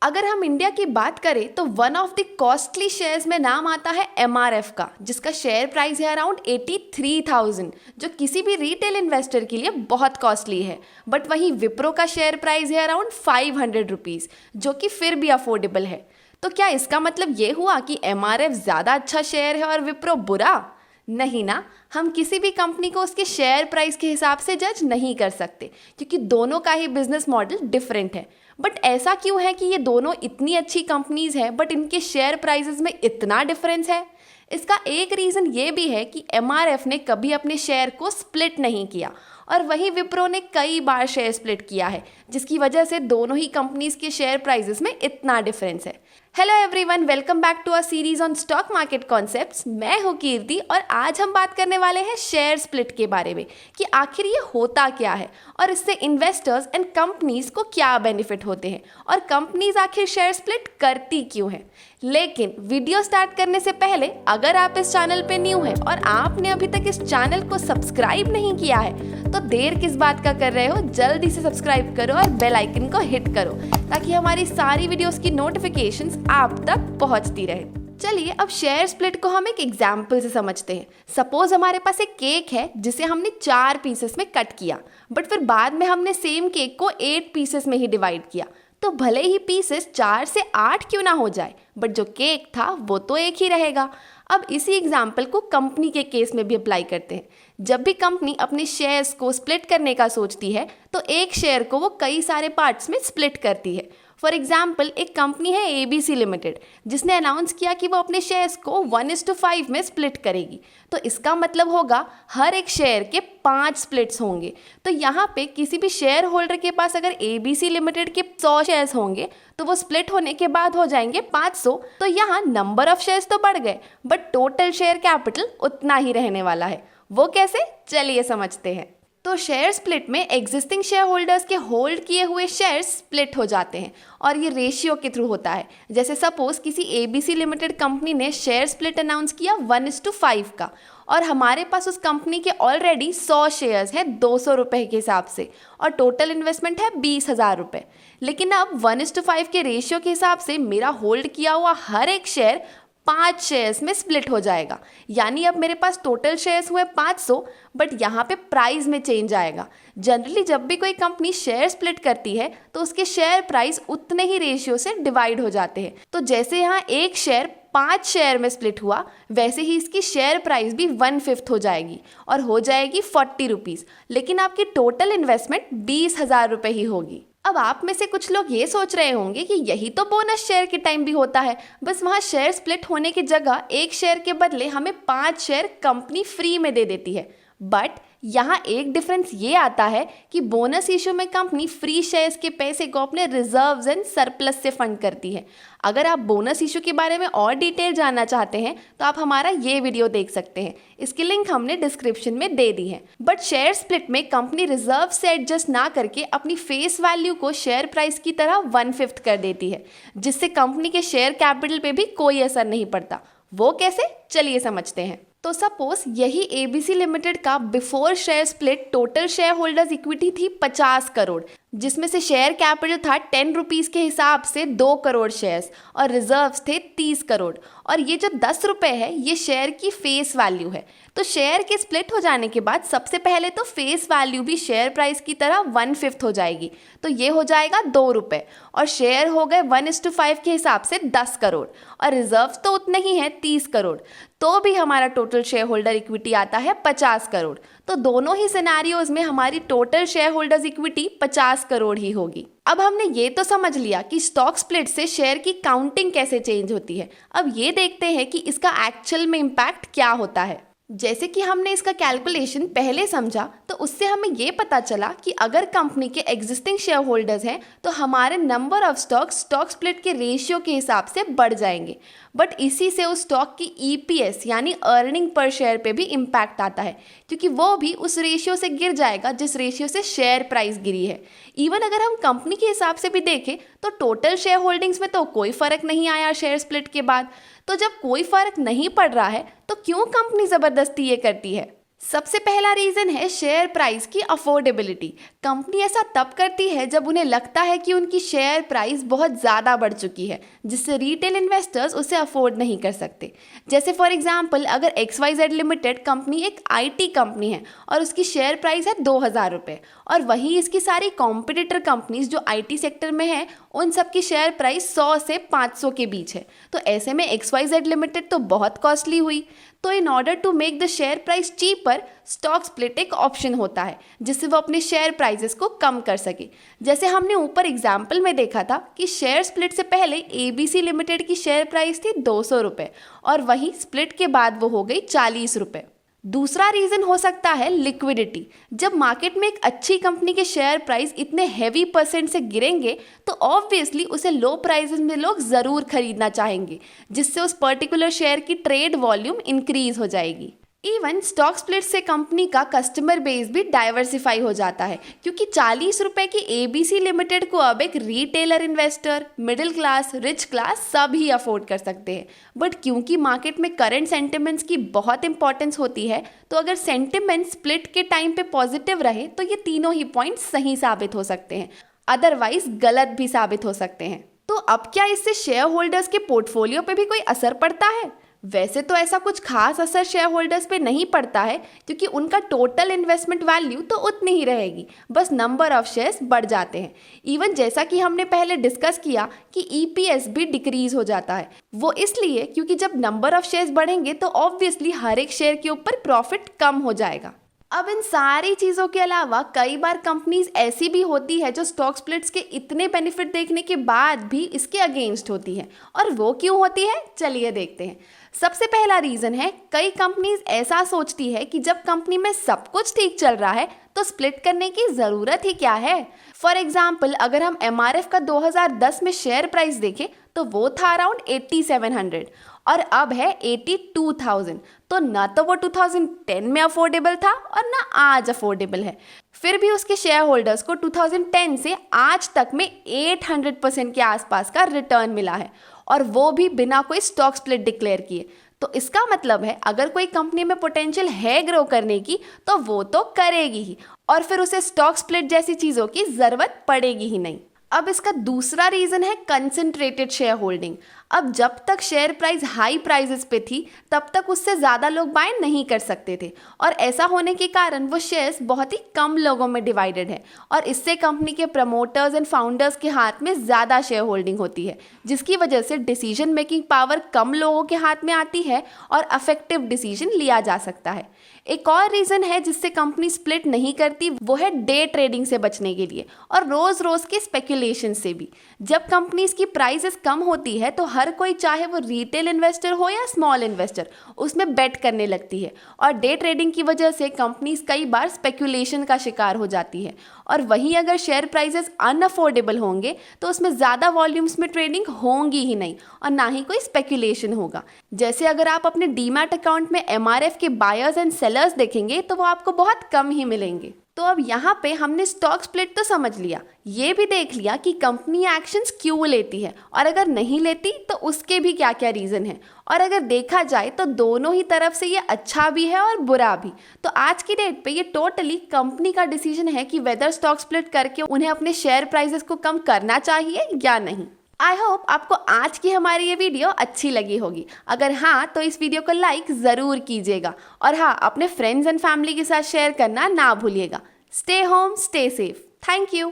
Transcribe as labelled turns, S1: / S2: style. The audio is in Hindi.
S1: अगर हम इंडिया की बात करें तो one of the costly shares में नाम आता है एमआरएफ का, जिसका शेयर प्राइस है अराउंड 83,000, जो किसी भी रिटेल इन्वेस्टर के लिए बहुत कॉस्टली है। बट वहीं विप्रो का शेयर प्राइस है अराउंड 500 रुपीज़, जो कि फिर भी अफोर्डेबल है। तो क्या इसका मतलब ये हुआ कि एमआरएफ ज़्यादा अच्छा शेयर है और विप्रो बुरा? नहीं ना, हम किसी भी कंपनी को उसके शेयर प्राइस के हिसाब से जज नहीं कर सकते, क्योंकि दोनों का ही बिजनेस मॉडल डिफरेंट है। बट ऐसा क्यों है कि ये दोनों इतनी अच्छी कंपनीज हैं बट इनके शेयर प्राइसेस में इतना डिफरेंस है? इसका एक रीज़न ये भी है कि एमआरएफ ने कभी अपने शेयर को स्प्लिट नहीं किया और वहीं विप्रो ने कई बार शेयर स्प्लिट किया है, जिसकी वजह से दोनों ही कंपनीज के शेयर प्राइसेस में इतना डिफरेंस है। Hello everyone, welcome back to a series on stock market concepts. मैं हूँ कीर्ति और आज हम बात करने वाले हैं शेयर स्प्लिट के बारे में कि आखिर ये होता क्या है और इससे इन्वेस्टर्स एंड कंपनीज को क्या बेनिफिट होते हैं और कंपनीज आखिर शेयर स्प्लिट करती क्यों हैं। लेकिन वीडियो स्टार्ट करने से पहले अगर आप इस चैनल पे न्यू हैं और आपने अभी तक इस चैनल को सब्सक्राइब नहीं किया है तो देर किस बात का कर रहे हो, जल्दी से सब्सक्राइब करो और बेल आइकन को हिट करो ताकि हमारी सारी वीडियोस की नोटिफिकेशंस आप तक पहुंचती रहे। चलिए अब शेयर स्प्लिट को हम एक एग्जाम्पल से समझते हैं। सपोज हमारे पास एक केक है जिसे हमने 4 पीसेस में कट किया, बट फिर बाद में हमने सेम केक को 8 पीसेस में ही डिवाइड किया। तो भले ही पीसेस 4 से 8 क्यों ना हो जाए, बट जो केक था वो तो एक ही रहेगा। अब इसी एग्जाम्पल को कंपनी के केस में भी अप्लाई करते हैं। जब भी कंपनी अपने शेयर्स को स्प्लिट करने का सोचती है तो एक शेयर को वो कई सारे पार्ट्स में स्प्लिट करती है। फॉर एग्जाम्पल एक कंपनी है एबीसी लिमिटेड, जिसने अनाउंस किया कि वो अपने शेयर्स को 1:5 में स्प्लिट करेगी। तो इसका मतलब होगा हर एक शेयर के 5 स्प्लिट्स होंगे। तो यहाँ पे किसी भी शेयर होल्डर के पास अगर एबीसी लिमिटेड के 100 शेयर्स होंगे तो वो स्प्लिट होने के बाद हो जाएंगे 500। तो यहाँ नंबर ऑफ शेयर्स तो बढ़ गए बट टोटल शेयर कैपिटल उतना ही रहने वाला है। वो कैसे, चलिए समझते हैं। तो शेयर स्प्लिट में एग्जिस्टिंग शेयर होल्डर्स के होल्ड किए हुए शेयर्स स्प्लिट हो जाते हैं और ये रेशियो के थ्रू होता है। जैसे सपोज किसी एबीसी लिमिटेड कंपनी ने शेयर स्प्लिट अनाउंस किया 1:5 का और हमारे पास उस कंपनी के ऑलरेडी 100 शेयर्स हैं 200 रुपये के हिसाब से और टोटल इन्वेस्टमेंट है 20,000 रुपये। लेकिन अब 1:5 के रेशियो के हिसाब से मेरा होल्ड किया हुआ हर एक शेयर 5 शेयर्स में स्प्लिट हो जाएगा। यानी अब मेरे पास टोटल शेयर्स हुए 500, बट यहाँ पे प्राइस में चेंज आएगा। जनरली जब भी कोई कंपनी शेयर स्प्लिट करती है तो उसके शेयर प्राइस उतने ही रेशियो से डिवाइड हो जाते हैं। तो जैसे यहाँ एक शेयर 5 शेयर में स्प्लिट हुआ, वैसे ही इसकी शेयर प्राइस भी 1/5 हो जाएगी और हो जाएगी 40 रुपीज़। लेकिन आपकी टोटल इन्वेस्टमेंट 20,000 रुपये ही होगी। अब आप में से कुछ लोग ये सोच रहे होंगे कि यही तो बोनस शेयर के टाइम भी होता है, बस वहाँ शेयर स्प्लिट होने की जगह एक शेयर के बदले हमें 5 शेयर कंपनी फ्री में दे देती है। बट यहाँ एक डिफरेंस ये आता है कि बोनस इशू में कंपनी फ्री शेयर्स के पैसे को अपने रिजर्व्स एंड सरप्लस से फंड करती है। अगर आप बोनस इशू के बारे में और डिटेल जानना चाहते हैं तो आप हमारा ये वीडियो देख सकते हैं, इसकी लिंक हमने डिस्क्रिप्शन में दे दी है। बट शेयर स्प्लिट में कंपनी रिजर्व से एडजस्ट ना करके अपनी फेस वैल्यू को शेयर प्राइस की तरह 1/5 कर देती है, जिससे कंपनी के शेयर कैपिटल पे भी कोई असर नहीं पड़ता। वो कैसे, चलिए समझते हैं। तो सपोज यही एबीसी लिमिटेड का before share split total shareholders equity थी 50 करोड़, जिसमें से शेयर कैपिटल था 10 रुपीज़ के हिसाब से 2 करोड़ शेयर्स और रिजर्व्स थे 30 करोड़। और ये जो 10 रुपये है ये शेयर की फेस वैल्यू है। तो शेयर के स्प्लिट हो जाने के बाद सबसे पहले तो फेस वैल्यू भी शेयर प्राइस की तरह 1/5 हो जाएगी, तो ये हो जाएगा 2 रुपये और शेयर हो गए 1:5 के हिसाब से 10 करोड़ और रिजर्व्स तो उतने ही हैं 30 करोड़। तो भी हमारा टोटल शेयर होल्डर इक्विटी आता है 50 करोड़। तो दोनों ही सिनेरियोज में हमारी total shareholders equity 50 crore ही होगी। अब हमने ये तो समझ लिया कि स्टॉक स्प्लिट से शेयर की काउंटिंग कैसे चेंज होती है। अब ये देखते हैं कि इसका एक्चुअल में इम्पैक्ट क्या होता है। जैसे कि हमने इसका कैलकुलेशन पहले समझा तो उससे हमें ये पता चला कि अगर कंपनी के एग्जिस्टिंग शेयर होल्डर्स हैं तो हमारे नंबर ऑफ स्टॉक स्प्लिट के रेशियो के हिसाब से बढ़ जाएंगे। बट इसी से उस स्टॉक की ईपीएस यानी अर्निंग पर शेयर पे भी इम्पैक्ट आता है, क्योंकि वो भी उस रेशियो से गिर जाएगा जिस रेशियो से शेयर प्राइस गिरी है। इवन अगर हम कंपनी के हिसाब से भी देखें तो टोटल शेयर होल्डिंग्स में तो कोई फर्क नहीं आया शेयर स्प्लिट के बाद। तो जब कोई फर्क नहीं पड़ रहा है तो क्यों कंपनी ज़बरदस्ती ये करती है? सबसे पहला रीजन है शेयर प्राइस की अफोर्डेबिलिटी। कंपनी ऐसा तब करती है जब उन्हें लगता है कि उनकी शेयर प्राइस बहुत ज़्यादा बढ़ चुकी है, जिससे रिटेल इन्वेस्टर्स उसे अफोर्ड नहीं कर सकते। जैसे फॉर एग्जांपल, अगर XYZ लिमिटेड कंपनी एक IT कंपनी है और उसकी शेयर प्राइस है 2000 रुपये, और वहीं इसकी सारी कॉम्पिटिटर कंपनीज जो IT सेक्टर में है उन सब की शेयर प्राइस 100 से 500 के बीच है, तो ऐसे में XYZ लिमिटेड तो बहुत कॉस्टली हुई। तो in order to make the share price cheaper, stock split एक ऑप्शन होता है जिससे वो अपने शेयर प्राइसेस को कम कर सके। जैसे हमने ऊपर एग्जाम्पल में देखा था कि शेयर स्प्लिट से पहले ABC लिमिटेड की शेयर प्राइस थी 200 रुपये और वहीं स्प्लिट के बाद वो हो गई 40 रुपये। दूसरा रीजन हो सकता है लिक्विडिटी। जब मार्केट में एक अच्छी कंपनी के शेयर प्राइस इतने हैवी परसेंट से गिरेंगे तो ऑब्वियसली उसे लो प्राइसेस में लोग ज़रूर खरीदना चाहेंगे, जिससे उस पर्टिकुलर शेयर की ट्रेड वॉल्यूम इंक्रीज हो जाएगी। इवन स्टॉक स्प्लिट से कंपनी का कस्टमर बेस भी डाइवर्सिफाई हो जाता है, क्योंकि 40 रुपए की ABC लिमिटेड को अब एक retailer investor, middle class, rich class सभी अफोर्ड कर सकते हैं। बट क्योंकि मार्केट में करंट सेंटिमेंट्स की बहुत इंपॉर्टेंस होती है, तो अगर सेंटिमेंट स्प्लिट के टाइम पे पॉजिटिव रहे तो ये तीनों ही पॉइंट्स सही साबित हो सकते हैं, अदरवाइज गलत भी साबित हो सकते हैं। तो अब क्या इससे शेयर होल्डर्स के पोर्टफोलियो पे भी कोई असर पड़ता है? वैसे तो ऐसा कुछ खास असर शेयर होल्डर्स पे नहीं पड़ता है, क्योंकि उनका टोटल इन्वेस्टमेंट वैल्यू तो उतनी ही रहेगी, बस नंबर ऑफ शेयर्स बढ़ जाते हैं। इवन जैसा कि हमने पहले डिस्कस किया कि EPS भी डिक्रीज हो जाता है, वो इसलिए क्योंकि जब नंबर ऑफ शेयर्स बढ़ेंगे तो ऑब्वियसली हर एक शेयर के ऊपर प्रॉफिट कम हो जाएगा। अब इन सारी चीज़ों के अलावा कई बार कंपनीज ऐसी भी होती है जो स्टॉक स्प्लिट्स के इतने बेनिफिट देखने के बाद भी इसके अगेंस्ट होती है, और वो क्यों होती है चलिए देखते हैं। सबसे पहला रीज़न है, कई कंपनीज ऐसा सोचती है कि जब कंपनी में सब कुछ ठीक चल रहा है तो स्प्लिट करने की ज़रूरत ही क्या है। फॉर एग्जाम्पल, अगर हम MRF का 2010 में शेयर प्राइस देखें तो वो था अराउंड 8700 और अब है 82,000, तो ना तो वो 2010 में अफोर्डेबल था और ना आज अफोर्डेबल है। फिर भी उसके शेयर होल्डर्स को 2010 से आज तक में 800% के आसपास का रिटर्न मिला है, और वो भी बिना कोई स्टॉक स्प्लिट डिक्लेयर किए। तो इसका मतलब है अगर कोई कंपनी में पोटेंशियल है ग्रो करने की तो वो तो करेगी ही, और फिर उसे स्टॉक स्प्लिट जैसी चीज़ों की ज़रूरत पड़ेगी ही नहीं। अब इसका दूसरा रीज़न है कंसंट्रेटेड शेयर होल्डिंग। अब जब तक शेयर प्राइस हाई प्राइसेस पे थी तब तक उससे ज़्यादा लोग बाय नहीं कर सकते थे, और ऐसा होने के कारण वो शेयर्स बहुत ही कम लोगों में डिवाइडेड है, और इससे कंपनी के प्रमोटर्स एंड फाउंडर्स के हाथ में ज़्यादा शेयर होल्डिंग होती है, जिसकी वजह से डिसीजन मेकिंग पावर कम लोगों के हाथ में आती है और अफेक्टिव डिसीजन लिया जा सकता है। एक और रीज़न है जिससे कंपनी स्प्लिट नहीं करती, वो है डे ट्रेडिंग से बचने के लिए और रोज़ रोज़ के स्पेकुलेशन से भी। जब कंपनीज की प्राइसेस कम होती है तो हर कोई, चाहे वो रिटेल इन्वेस्टर हो या स्मॉल इन्वेस्टर, उसमें बेट करने लगती है, और डे ट्रेडिंग की वजह से कंपनीज कई बार स्पेकुलेशन का शिकार हो जाती है। और वहीं अगर शेयर प्राइसेस अनअफोर्डेबल होंगे तो उसमें ज़्यादा वॉल्यूम्स में ट्रेडिंग होंगी ही नहीं और ना ही कोई स्पेकुलेशन होगा। जैसे अगर आप अपने डीमैट अकाउंट में MRF के बायर्स एंड सेलर्स देखेंगे तो वो आपको बहुत कम ही मिलेंगे। तो अब यहाँ पे हमने स्टॉक स्प्लिट तो समझ लिया, ये भी देख लिया कि कंपनी एक्शंस क्यों लेती है, और अगर नहीं लेती तो उसके भी क्या क्या रीज़न है, और अगर देखा जाए तो दोनों ही तरफ से ये अच्छा भी है और बुरा भी। तो आज की डेट पे ये टोटली कंपनी का डिसीजन है कि वेदर स्टॉक स्प्लिट करके उन्हें अपने शेयर प्राइसेस को कम करना चाहिए या नहीं। आई होप आपको आज की हमारी ये वीडियो अच्छी लगी होगी। अगर हाँ तो इस वीडियो को लाइक ज़रूर कीजिएगा, और हाँ, अपने फ्रेंड्स एंड फैमिली के साथ शेयर करना ना भूलिएगा। Stay home, stay safe. Thank you.